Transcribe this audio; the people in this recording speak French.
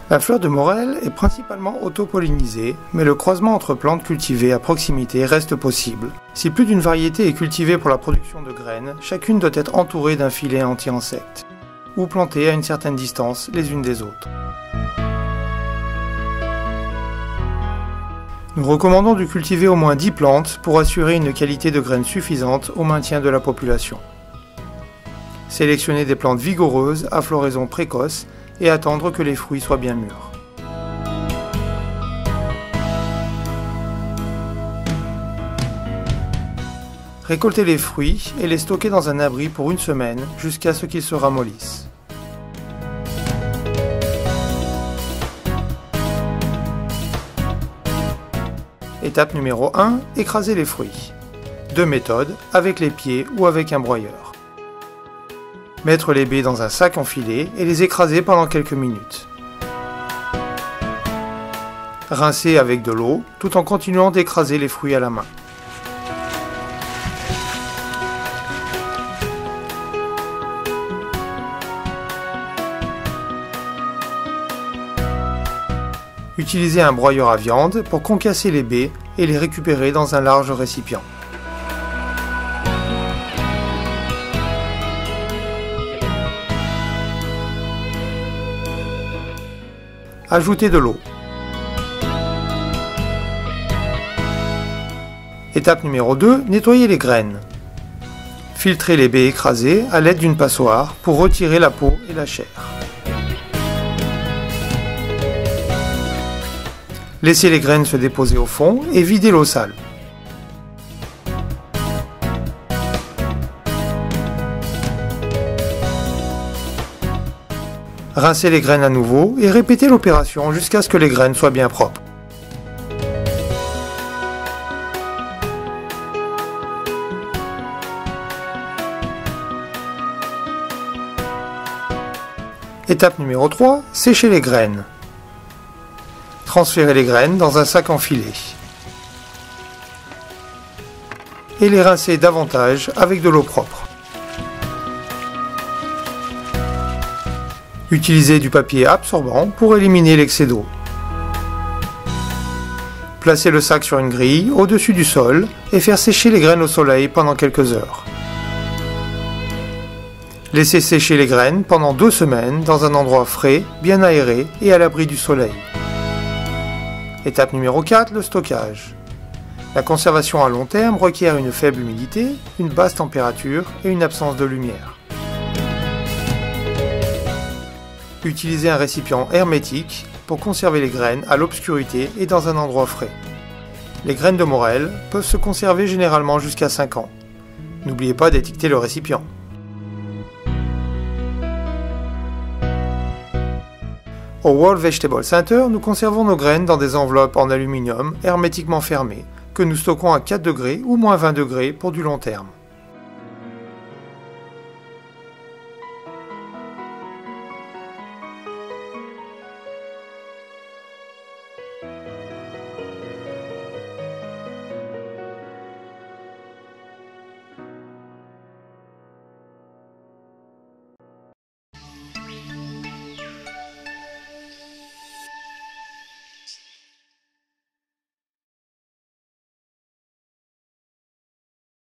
La fleur de morel est principalement autopollinisée, mais le croisement entre plantes cultivées à proximité reste possible. Si plus d'une variété est cultivée pour la production de graines, chacune doit être entourée d'un filet anti-insectes, ou plantée à une certaine distance les unes des autres. Nous recommandons de cultiver au moins 10 plantes pour assurer une qualité de graines suffisante au maintien de la population. Sélectionnez des plantes vigoureuses à floraison précoce et attendre que les fruits soient bien mûrs. Récoltez les fruits et les stockez dans un abri pour une semaine jusqu'à ce qu'ils se ramollissent. Étape numéro 1, écraser les fruits. Deux méthodes, avec les pieds ou avec un broyeur. Mettre les baies dans un sac enfilé et les écraser pendant quelques minutes. Rincer avec de l'eau tout en continuant d'écraser les fruits à la main. Utilisez un broyeur à viande pour concasser les baies et les récupérer dans un large récipient. Ajoutez de l'eau. Étape numéro 2, nettoyez les graines. Filtrez les baies écrasées à l'aide d'une passoire pour retirer la peau et la chair. Laissez les graines se déposer au fond et videz l'eau sale. Rincez les graines à nouveau et répétez l'opération jusqu'à ce que les graines soient bien propres. Étape numéro 3, séchez les graines. Transférez les graines dans un sac enfilé. Et les rincez davantage avec de l'eau propre. Utilisez du papier absorbant pour éliminer l'excès d'eau. Placez le sac sur une grille au-dessus du sol et faire sécher les graines au soleil pendant quelques heures. Laissez sécher les graines pendant 2 semaines dans un endroit frais, bien aéré et à l'abri du soleil. Étape numéro 4, le stockage. La conservation à long terme requiert une faible humidité, une basse température et une absence de lumière. Utilisez un récipient hermétique pour conserver les graines à l'obscurité et dans un endroit frais. Les graines de morel peuvent se conserver généralement jusqu'à 5 ans. N'oubliez pas d'étiqueter le récipient. Au World Vegetable Center, nous conservons nos graines dans des enveloppes en aluminium hermétiquement fermées, que nous stockons à 4 degrés ou moins 20 degrés pour du long terme.